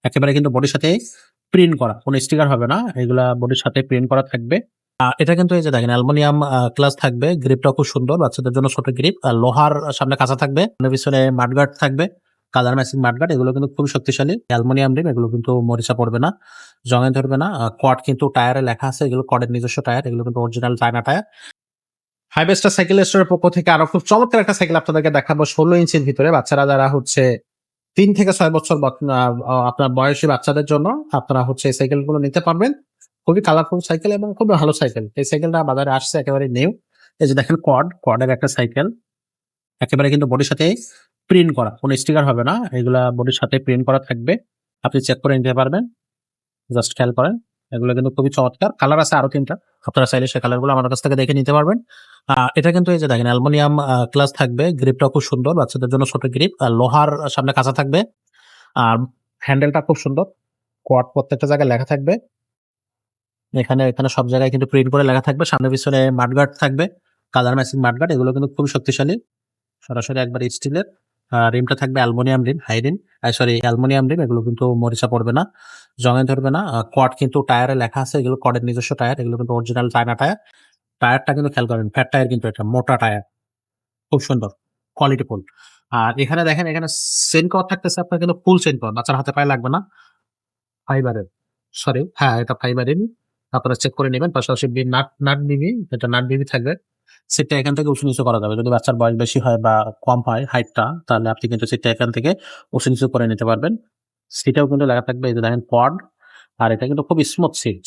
একেবারে কিন্তু বডির সাথে প্রিন্ট করা, কোনো স্টিকার হবে না, এগুলা বডির সাথে প্রিন্ট করা থাকবে। এটা কিন্তু এই যে দেখেন অ্যালুমিনিয়াম গ্লাস থাকবে, গ্রিপটা খুব সুন্দর, বাচ্চাদের জন্য ছোট গ্রিপ, আর লোহার সামনে কাঁচা থাকবে, পিছনে মাডগার্ড থাকবে, কালার ম্যাচিং মাডগার্ড, এগুলো কিন্তু খুব শক্তিশালী অ্যালুমিনিয়াম রিম, এগুলো কিন্তু মরিচা পড়বে না, জঙে ধরবে না। কড কিন্তু টায়ারে লেখা আছে, এগুলো কডের নিজস্ব টায়ার, এগুলো কিন্তু অরিজিনাল চায়না টায়ার। হাইবেস্টার সাইকেল স্টোরের পক্ষ থেকে আরো খুব চমৎকার একটা সাইকেল আপনাদেরকে দেখাবো 16 ইঞ্চির ভিতরে, বাচ্চারা যারা হচ্ছে 3 থেকে 6 বছর আপনার বয়সী বাচ্চাদের জন্য আপনারা হচ্ছে এই সাইকেলগুলো নিতে পারবেন। খুবই কালারফুল সাইকেল এবং খুবই ভালো সাইকেল। এই সাইকেলটা বাজারে আসছে একেবারে নিউ। এই যে দেখেন কডের একটা সাইকেল, একেবারে কিন্তু বডির সাথে প্রিন্ট করা, কোনো স্টিকার হবে না, এগুলা বডির সাথে প্রিন্ট করা থাকবে। আপনি চেক করে নিতে পারবেন, জাস্ট খেয়াল করেন। এগুলো কিন্তু খুবই চমৎকার, কালার আছে আরো 3টা, আপনারা চাইলে সেই কালারগুলো আমার কাছ থেকে দেখে নিতে পারবেন। এটা কিন্তু এই যে দেখেন অ্যালুমিনিয়াম গ্লাস থাকবে, গ্রিপটা খুব সুন্দর, বাচ্চাদের জন্য ছোট গ্রিপ, আর লোহার সামনে কাঁচা থাকবে, আর হ্যান্ডেলটা খুব সুন্দর, কোয়াড প্রত্যেকটা জায়গায় লেখা থাকবে। এখানে এখানে সব জায়গায় কিন্তু প্রিন্ট করে লেখা থাকবে, সামনে পিছনে মাডগার্ড থাকবে, কালার ম্যাচিং মাডগার্ড, এগুলো কিন্তু খুব শক্তিশালী, সরাসরি একবার স্টিলের। রিমটা থাকবে aluminium rim, high rim, sorry aluminium rim, এগুলো কিন্তু মরিচা পড়বে না, জঙে ধরবে না। কোয়াড কিন্তু টায়ারে লেখা আছে, এগুলো কডের নিজস্ব টায়ার, এগুলো কিন্তু অরিজিনাল চায়না টায়ার। টায়ারটা কিন্তু খেয়াল করেন, ফ্যাট টায়ার কিন্তু এটা মোটা টায়ার, খুব সুন্দর, কোয়ালিটিফুল। আর এখানে দেখেন, এখানে চেইন কভার থাকতেছে আপনার কিন্তু ফুল চেইন কভার, বাচ্চার হাতে পায়ে লাগবে না, ফাইবারের, সরি হ্যাঁ এটা ফাইবারেরই, আপনারা চেক করে নেবেন। পাশাপাশি নাট বিবি, এটা নাট বিবি থাকবে। সিটটা এখান থেকে উঁচু নিচু করা যাবে, যদি বাচ্চার বয়স বেশি হয় বা কম হয় হাইটটা, তাহলে আপনি কিন্তু সিটটা এখান থেকে উঁচু নিচু করে নিতে পারবেন। সিটেও কিন্তু লেখা থাকবে, এই যে দেখেন পড, আর এটা কিন্তু খুব স্মুথ সিট,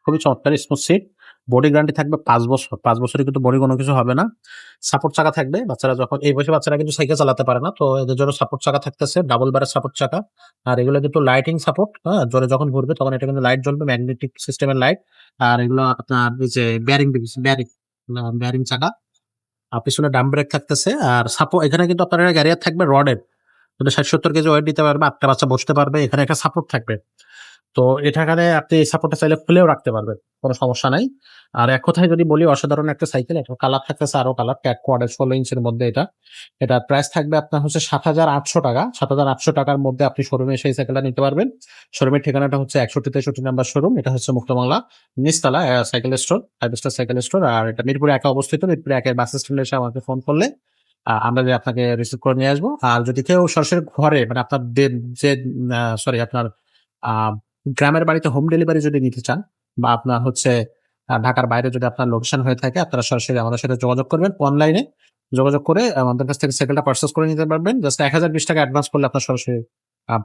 খুবই চমৎকার স্মুথ সিট। বডি গ্যারান্টি থাকবে 5 বছর, 5 বছরে কিন্তু বডি কোনো কিছু হবে না। সাপোর্ট চাকা থাকবে, বাচ্চারা যখন এই বয়সে বাচ্চারা কিন্তু সাইকেল চালাতে পারে না, তো এদের জন্য সাপোর্ট চাকা থাকতেছে, ডাবল বারের সাপোর্ট চাকা। আর এগুলো কিন্তু লাইটিং সাপোর্ট, হ্যাঁ জোরে যখন ঘুরবে তখন এটা কিন্তু লাইট জ্বলবে, ম্যাগনেটিক সিস্টেমের লাইট। আর এগুলো আপনার এই যে ব্যারিং ব্যারিং ব্যারিং চাকা, পিছনে ডাম ব্রেক থাকতেছে। আর এখানে কিন্তু আপনার ক্যারিয়ার থাকবে রডের, যদি 60-70 কেজি ওয়েট দিতে পারবে, 8টা বাচ্চা বসতে পারবে, এখানে একটা সাপোর্ট থাকবে। তো এখানে আপনি এই সাপোর্টটা চাইলে খুলেও রাখতে পারবেন, কোনো সমস্যা নাই। আর এক কথায় যদি বলি, অসাধারণ একটা সাইকেল। এটা কালার থাকতেছে আরো কালার, ক্যাট কোয়াডের 16 ইঞ্চের মধ্যে এটা। এটার প্রাইস থাকবে আপনার হচ্ছে 7,800 টাকা। 7,800 টাকার মধ্যে আপনি শোরুমে এসে এই সাইকেলটা নিতে পারবেন। শোরুমের ঠিকানাটা হচ্ছে 61-63 নাম্বার শোরুম, এটা হচ্ছে মুক্তবাংলা নিচতলা cycle store, five star cycle store. আর এটা মিরপুরে 1 অবস্থিত, মিরপুরে 1 বাস স্ট্যান্ডে এসে আমাকে ফোন করলে আমরা যে আপনাকে রিসিভ করে নিয়ে আসবো। আর যদি কেউ সরাসরি ঘরে মানে আপনার যে সরি আপনার আহ গ্রামের বাড়িতে হোম ডেলিভারি যদি নিতে চান, বা আপনার হচ্ছে ঢাকার বাইরে যদি আপনার লোকেশন হয়ে থাকে, আপনারা সরাসরি আমাদের সাথে যোগাযোগ করবেন, অনলাইনে যোগাযোগ করে আমাদের কাছ থেকে সাইকেলটা পারচেজ করে নিতে পারবেন। জাস্ট 1020 টাকা অ্যাডভান্স করলে আপনার সরাসরি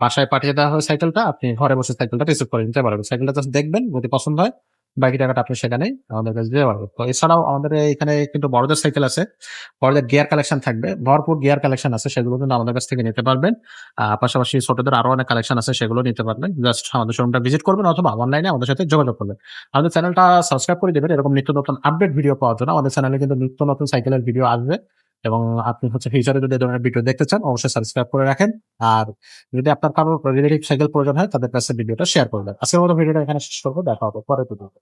বাসায় পাঠিয়ে দেওয়া হয় সাইকেলটা, আপনি ঘরে বসে সাইকেলটা রিসিভ করে নিতে পারবেন। সাইকেলটা জাস্ট দেখবেন, যদি পছন্দ হয় বাকি টাকাটা আপনি সেখানেই আমাদের কাছে দিতে পারবেন। তো এছাড়াও আমাদের এখানে কিন্তু বড়দের সাইকেল আছে, বড়দের গিয়ার কালেকশন থাকবে, ভরপুর গিয়ার কালেকশন আছে, সেগুলো কিন্তু আমাদের কাছ থেকে নিতে পারবেন। পাশাপাশি ছোটদের আরো অনেক কালেকশন আছে, সেগুলো নিতে পারবেন। জাস্ট আমাদের শোরুমটা ভিজিট করবেন অথবা অনলাইনে আমাদের সাথে যোগাযোগ করবেন। আমাদের চ্যানেলটা সাবস্ক্রাইব করে দেবেন, এরকম নিত্য নতুন আপডেট ভিডিও পাওয়ার জন্য। আমাদের চ্যানেলে কিন্তু নিত্য নতুন সাইকেলের ভিডিও আসবে, এবং আপনি হচ্ছে ফিউচারে যদি এই ধরনের ভিডিও দেখতে চান, অবশ্যই সাবস্ক্রাইব করে রাখেন। আর যদি আপনার কারো রিলেটিভ সাইকেল প্রয়োজন হয়, তাদের কাছে ভিডিওটা শেয়ার করবেন। আজকের মতো ভিডিওটা এখানে শেষ করবো, দেখা হবে পরের ভিডিওতে।